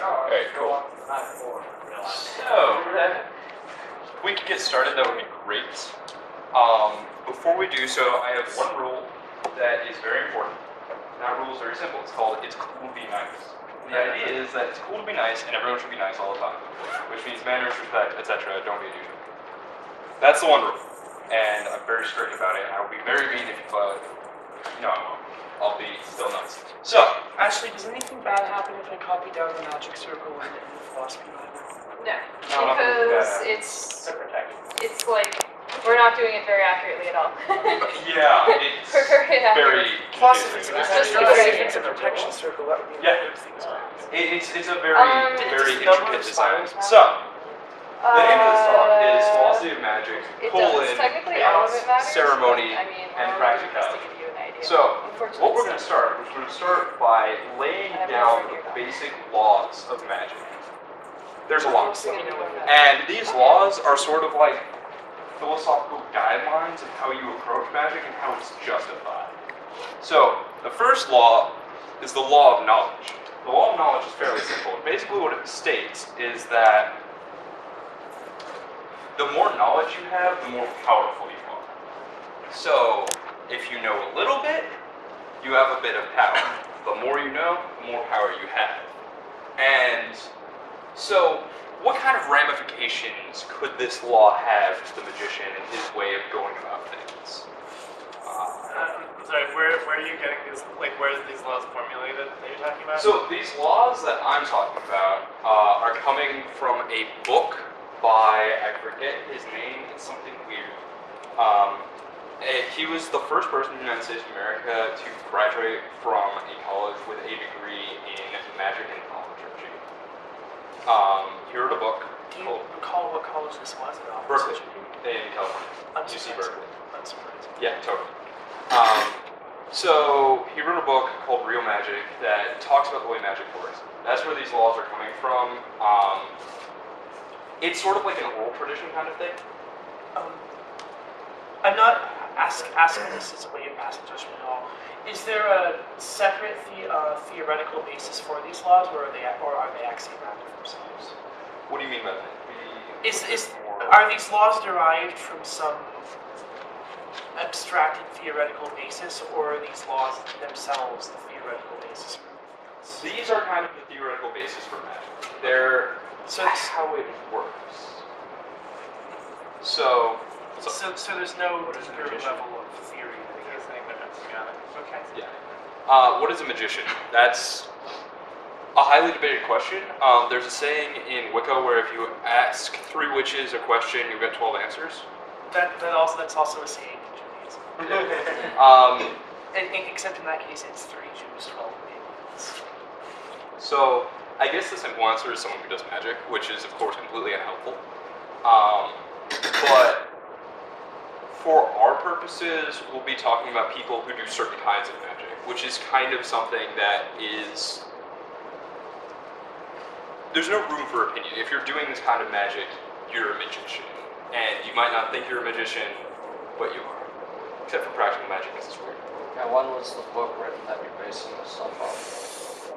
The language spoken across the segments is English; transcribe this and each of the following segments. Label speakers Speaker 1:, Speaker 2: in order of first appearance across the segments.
Speaker 1: Okay, cool. So, if we could get started, that would be great. Before we do so, I have one rule that is very important. And that rule is very simple. It's called, it's cool to be nice. The idea is that it's cool to be nice, and everyone should be nice all the time. Which means manners, respect, etc. Don't be a douche. That's the one rule. And I'm very strict about it. I will be very mean if you violate it. No, I won't. I'll be still nice. So,
Speaker 2: Ashley, does anything bad happen if I copy down the magic circle in the philosophy Bible?
Speaker 3: No,
Speaker 1: No,
Speaker 3: because
Speaker 1: nothing
Speaker 3: it's
Speaker 4: It's like, we're not doing it very accurately at all.
Speaker 1: yeah, it's
Speaker 4: We're very
Speaker 1: very
Speaker 2: Plus, if
Speaker 1: confusing.
Speaker 2: it's
Speaker 4: just
Speaker 2: a protection circle, that would be
Speaker 1: Yeah.
Speaker 2: one of those things.
Speaker 1: It's a very, very
Speaker 2: Does number
Speaker 1: intricate
Speaker 2: of
Speaker 1: design.
Speaker 2: spirals
Speaker 1: So, the name of this talk is
Speaker 4: Uh,
Speaker 1: Philosophy of Magic,
Speaker 4: It
Speaker 1: colon,
Speaker 4: does. Technically, all of
Speaker 1: chaos,
Speaker 4: it matters.
Speaker 1: ceremony,
Speaker 4: but, I mean,
Speaker 1: and
Speaker 4: all of it
Speaker 1: practicality.
Speaker 4: just to give you an idea.
Speaker 1: So,
Speaker 4: Unfortunately,
Speaker 1: what we're going to start is we're going to start by laying down the basic laws of magic. There's a lot. And these laws are sort of like philosophical guidelines of how you approach magic and how it's justified. So, the first law is the law of knowledge. The law of knowledge is fairly simple. Basically what it states is that the more knowledge you have, the more powerful you are. So, if you know a little bit, you have a bit of power. The more you know, the more power you have. And so, what kind of ramifications could this law have to the magician and his way of going about things?
Speaker 5: I'm sorry, where are you getting these, like, where are these laws formulated that you're talking about?
Speaker 1: So these laws that I'm talking about are coming from a book by, I forget his name, it's something weird. He was the first person in the United States of America to graduate from a college with a degree in magic and thaumaturgy. He wrote a book
Speaker 2: Do you
Speaker 1: called
Speaker 2: recall what college this was at all?
Speaker 1: Berkeley in California.
Speaker 2: I'm
Speaker 1: UC
Speaker 2: surprised.
Speaker 1: Berkeley.
Speaker 2: I'm surprised.
Speaker 1: Yeah, totally. So he wrote a book called Real Magic that talks about the way magic works. That's where these laws are coming from. It's sort of like an oral tradition kind of thing.
Speaker 2: I'm not asking this as a way of passing judgment at all. Is there a separate theoretical basis for these laws, or are they axiomatic themselves?
Speaker 1: What do you mean by that?
Speaker 2: Are these laws derived from some abstracted theoretical basis, or are these laws themselves the theoretical basis for everything else?
Speaker 1: These are kind of the theoretical basis for magic. That's how it works. So
Speaker 2: there's no deeper level of theory.
Speaker 5: You're saying that it's organic.
Speaker 2: Okay.
Speaker 1: yeah. What is a magician? That's a highly debated question. There's a saying in Wicca where if you ask 3 witches a question, you get 12 answers.
Speaker 2: That's also a saying in Judaism. Except in that case, it's 3 Jews, 12 aliens.
Speaker 1: So, I guess the simple answer is someone who does magic, which is, of course, completely unhelpful. But for our purposes, we'll be talking about people who do certain kinds of magic, which is kind of something that is... There's no room for opinion. If you're doing this kind of magic, you're a magician. And you might not think you're a magician, but you are. Except for practical magic, this is weird.
Speaker 6: Now, when was the book written that you're basing this stuff on?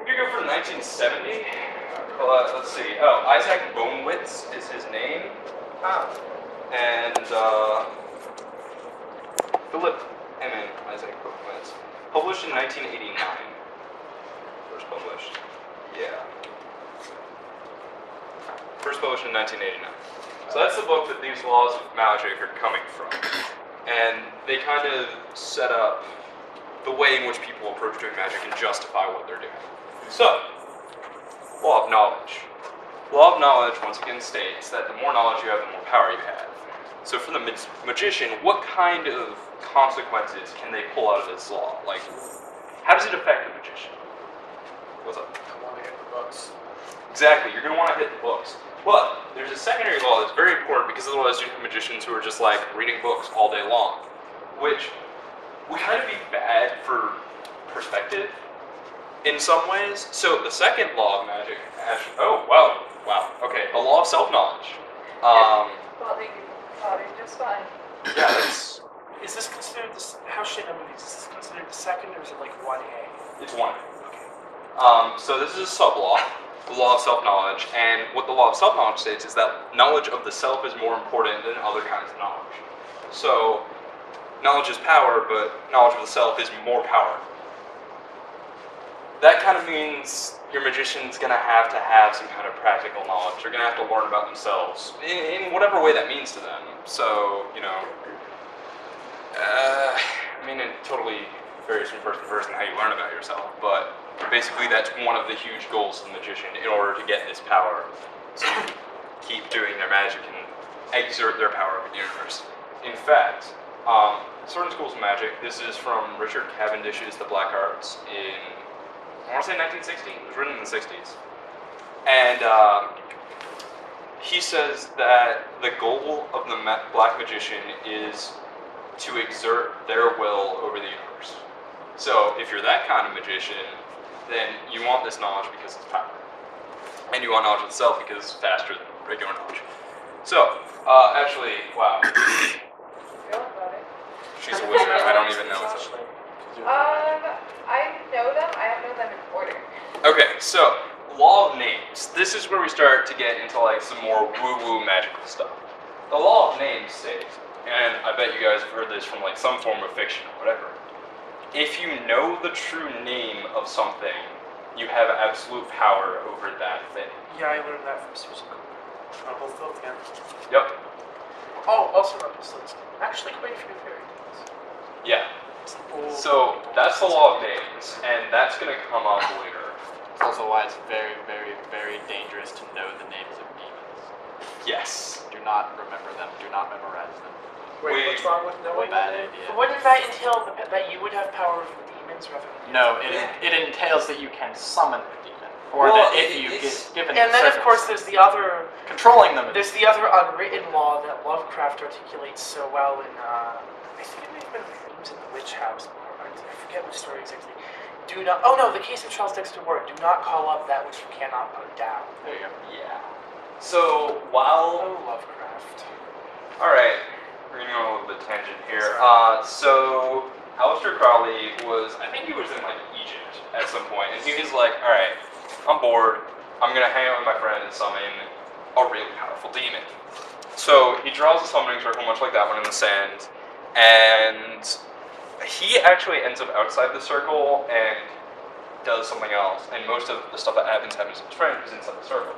Speaker 1: We could go for 1970. Let's see. Oh, Isaac Bonewitz is his name. And Philip Emin, Isaac Bonewitz. Published in 1989. First published. Yeah. First published in 1989. So that's the book that these laws of magic are coming from. And they kind of set up the way in which people approach doing magic and justify what they're doing. So, law of knowledge. Law of knowledge, once again, states that the more knowledge you have, the more power you have. So for the magician, what kind of consequences can they pull out of this law? Like, how does it affect the magician? What's up?
Speaker 6: I want to hit the books.
Speaker 1: Exactly, you're going to want to hit the books. But there's a secondary law that's very important because otherwise you have magicians who are just like reading books all day long, which would kind of be bad for perspective in some ways. So the second law of magic, okay, the law of self-knowledge.
Speaker 4: Well, they do just fine.
Speaker 1: Yeah, that's,
Speaker 2: Is this considered this? How should I number these? Is this considered the second, or is it like 1A?
Speaker 1: it's one.
Speaker 2: Okay.
Speaker 1: So this is a sub-law. the law of self-knowledge, and what the law of self-knowledge states is that knowledge of the self is more important than other kinds of knowledge. So, knowledge is power, but knowledge of the self is more power. That kind of means your magician's going to have some kind of practical knowledge. They're going to have to learn about themselves in whatever way that means to them. So, I mean, it totally varies from person to person how you learn about yourself, but basically that's one of the huge goals of the magician in order to get this power to keep doing their magic and exert their power over the universe. In fact, certain schools of magic, this is from Richard Cavendish's The Black Arts in, I want to say 1960, it was written in the 60s. And he says that the goal of the black magician is to exert their will over the universe. So if you're that kind of magician, then you want this knowledge because it's power. And you want knowledge of itself because it's faster than regular knowledge. So, actually, wow.
Speaker 4: Feel about it.
Speaker 1: She's a wizard. I don't even know what's up.
Speaker 4: I know them. I don't know them in order.
Speaker 1: Okay, so law of names. This is where we start to get into like some more woo-woo magical stuff. The law of names states, and I bet you guys have heard this from like some form of fiction or whatever. If you know the true name of something, you have absolute power over that thing.
Speaker 2: Yeah, I learned that from Susan Cooper.
Speaker 5: Rumpelstiltskin.
Speaker 1: Yep.
Speaker 2: Oh, also Rumpelstiltskin. Actually, quite a few fairy tales.
Speaker 1: Yeah.
Speaker 2: Oh.
Speaker 1: So that's the law of names, and that's going to come up later.
Speaker 3: It's also why it's very, very, very dangerous to know the names of demons.
Speaker 1: Yes.
Speaker 3: Do not remember them. Do not memorize them.
Speaker 2: Wait, what's wrong with knowing
Speaker 3: Bad
Speaker 2: the name?
Speaker 3: idea.
Speaker 2: But wouldn't that entail that you would have power over the demons rather than
Speaker 3: No, it entails that you can summon the demon, or
Speaker 1: Well,
Speaker 3: that if you
Speaker 1: it's-
Speaker 3: get given
Speaker 2: And then, of course,
Speaker 3: circumstances,
Speaker 2: there's the other
Speaker 3: controlling them.
Speaker 2: there's the other unwritten law that Lovecraft articulates so well in I think it may have been Themes in the Witch House. Or I forget which story exactly. Do not. Oh no, the case of Charles Dexter Ward. Do not call up that which you cannot put down.
Speaker 3: There you go.
Speaker 1: Yeah. So while
Speaker 2: Oh, Lovecraft.
Speaker 1: all right, we're gonna go on a little bit tangent here. So Aleister Crowley was, I think he was in like Egypt at some point, and he was like, all right, I'm bored. I'm gonna hang out with my friend and summon a really powerful demon. So he draws a summoning circle, much like that one in the sand, and he actually ends up outside the circle and does something else. And most of the stuff that happens to his friend who's inside the circle.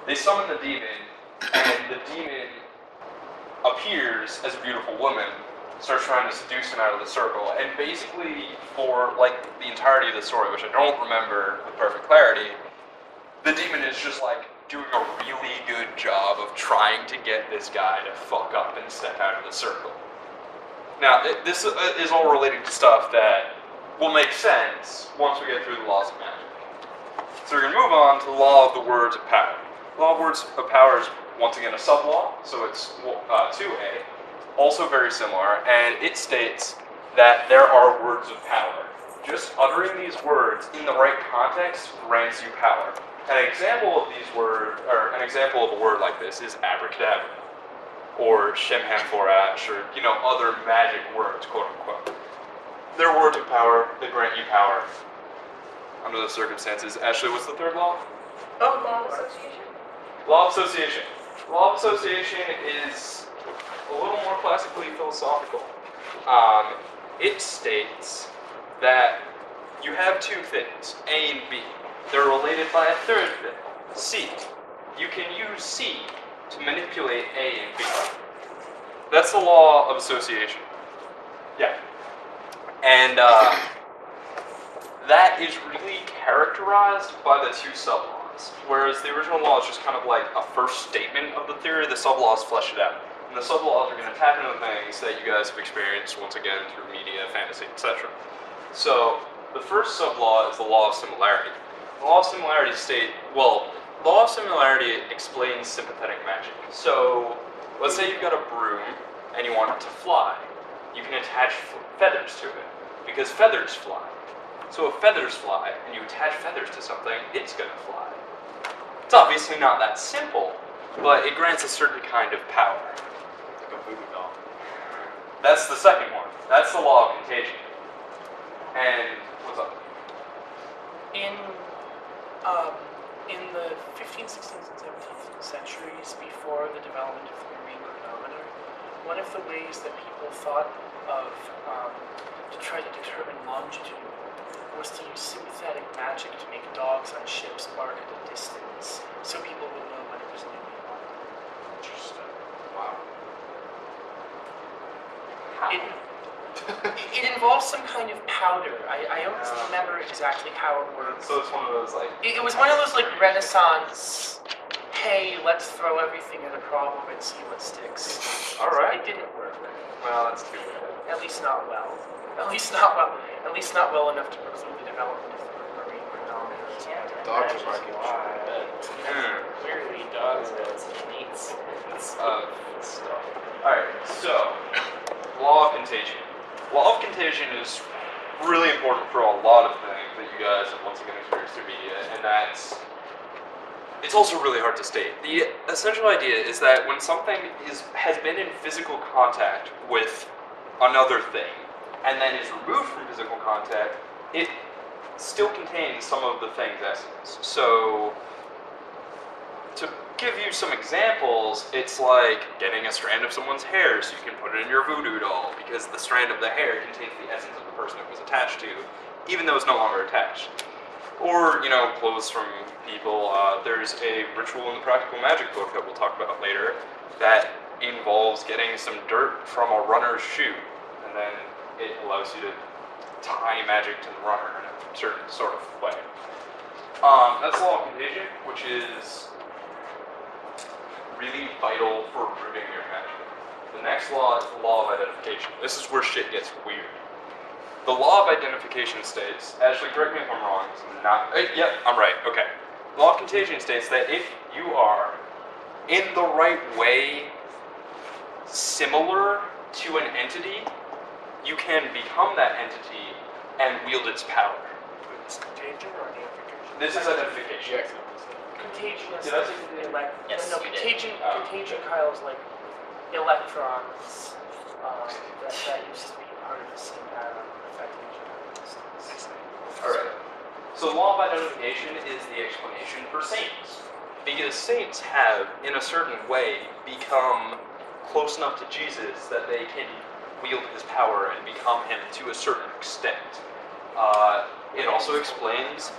Speaker 1: They summon the demon, and the demon appears as a beautiful woman, starts trying to seduce him out of the circle, and basically for like the entirety of the story, which I don't remember with perfect clarity, the demon is just like doing a really good job of trying to get this guy to fuck up and step out of the circle. Now, this is all related to stuff that will make sense once we get through the laws of magic. So we're going to move on to the law of the words of power. The law of words of power is once again a sub-law, so it's 2A, also very similar, and it states that there are words of power. Just uttering these words in the right context grants you power. An example of these words, or an example of a word like this is abracadabra, or shemhamphorash, or other magic words, quote unquote. They're words of power. They grant you power under those circumstances. Ashley, what's the third law?
Speaker 2: Oh,
Speaker 4: Law of association.
Speaker 1: Law of association. Law of association is a little more classically philosophical. It states that you have two things, A and B. They're related by a third thing, C. You can use C to manipulate A and B. That's the law of association. Yeah. And that is really characterized by the two sub-laws. Whereas the original law is just kind of like a first statement of the theory, the sub-laws flesh it out. And the sub-laws are going to tap into things that you guys have experienced, once again, through media, fantasy, etc. So, the first sub-law is the law of similarity. The law of similarity the law of similarity explains sympathetic magic. So, let's say you've got a broom and you want it to fly. You can attach feathers to it, because feathers fly. So if feathers fly, and you attach feathers to something, it's going to fly. It's obviously not that simple, but it grants a certain kind of power.
Speaker 3: Like a voodoo doll.
Speaker 1: That's the second one. That's the law of contagion. And what's up?
Speaker 2: In in the 15th, 16th, and 17th centuries, before the development of the marine chronometer, one of the ways that people thought of to try to determine longitude was to use sympathetic magic to make dogs on ships bark at a distance, so people would know when it was new moon.
Speaker 5: Interesting.
Speaker 1: Wow.
Speaker 2: It involves some kind of powder. I don't remember exactly how it works.
Speaker 1: So it's one of those like.
Speaker 2: It was one of those like Renaissance, hey, let's throw everything at a problem and see what sticks.
Speaker 1: All right.
Speaker 2: It didn't work.
Speaker 1: Well, that's too bad.
Speaker 2: At least not well. At least not well. At least not well enough to preclude the development of the marine chronometer.
Speaker 6: Dogs are barking.
Speaker 3: Clearly, dogs have some neat
Speaker 1: Uh,
Speaker 3: stuff.
Speaker 1: Alright, so, law of contagion. Law of contagion is really important for a lot of things that you guys have once again experienced through media, and that's. It's also really hard to state. The essential idea is that when something has been in physical contact with another thing, and then is removed from physical contact, it still contains some of the thing's essence. So, to give you some examples, it's like getting a strand of someone's hair so you can put it in your voodoo doll, because the strand of the hair contains the essence of the person it was attached to, even though it's no longer attached. Or, clothes from people. There's a ritual in the Practical Magic book that we'll talk about later that involves getting some dirt from a runner's shoe, and then it allows you to tie magic to the runner in a certain sort of way. That's law of contagion, which is really vital for rooting your magic. The next law is the law of identification. This is where shit gets weird. The law of identification states, Ashley, correct me if I'm wrong, it's not, yep, I'm right, okay. The law of contagion states that if you are in the right way similar to an entity, you can become that entity and wield its power.
Speaker 2: It's contagion or identification?
Speaker 1: This is identification.
Speaker 2: Contagion is
Speaker 1: Did I
Speaker 2: like
Speaker 1: say-
Speaker 3: Yes,
Speaker 2: no,
Speaker 3: you did.
Speaker 2: contagion, Kyle, is like electrons that used to be part of the same atom affecting each other at distance.
Speaker 1: Alright. So the law of identification is the explanation for saints. Because saints have, in a certain way, become close enough to Jesus that they can wield his power and become him to a certain extent. It also explains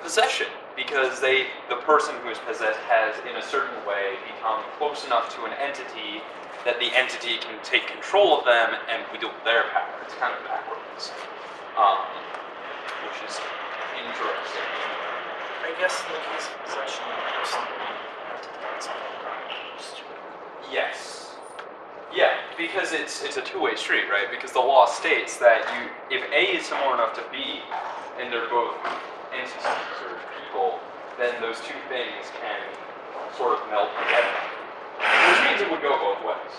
Speaker 1: possession, because the person who is possessed has, in a certain way, become close enough to an entity that the entity can take control of them and wield their power. It's kind of backwards, which is interesting.
Speaker 2: I guess in the case of possession, somebody has used to it.
Speaker 1: Yes. Yeah, because it's a two-way street, right? Because the law states that if A is similar enough to B, and they're both entities or people, then those two things can sort of meld together. Which means it would go both ways.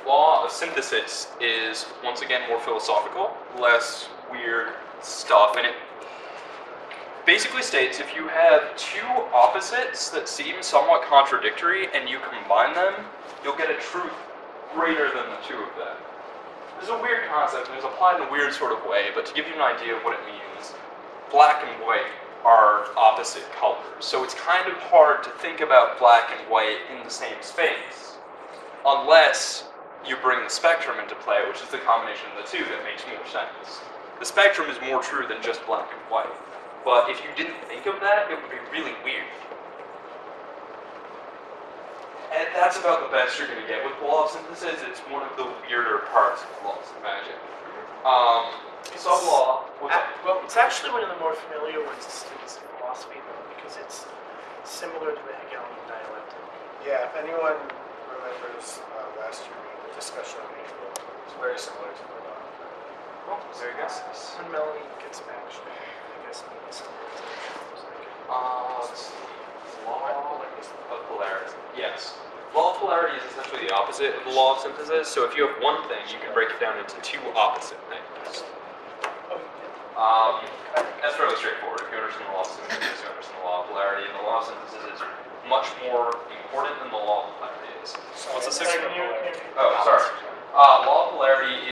Speaker 1: Law of synthesis is, once again, more philosophical, less weird stuff, and it basically states if you have two opposites that seem somewhat contradictory and you combine them, you'll get a truth greater than the two of them. This is a weird concept and it's applied in a weird sort of way, but to give you an idea of what it means, black and white are opposite colors. So it's kind of hard to think about black and white in the same space, unless you bring the spectrum into play, which is the combination of the two that makes more sense. The spectrum is more true than just black and white. But if you didn't think of that, it would be really weird. And that's about the best you're going to get with the law of synthesis. It's one of the weirder parts of laws of magic. Sub-law. What's up?
Speaker 2: Well, it's actually one of the more familiar ones to students of philosophy, though, because it's similar to the Hegelian dialectic.
Speaker 7: Yeah, if anyone remembers last year the discussion on April, it's very similar to the law.
Speaker 2: Well,
Speaker 1: There you go.
Speaker 2: when Melanie gets back, I guess maybe something to
Speaker 1: Let's see. Law of polarity. Yes. Law of polarity is essentially the opposite of the law of synthesis. So if you have one thing, you can break it down into two opposite things. That's fairly straightforward. If you understand the law of synthesis, you understand the law of polarity, and the law of synthesis is much more important than the law of polarity is. What's the sixth one? Oh, sorry. Law of polarity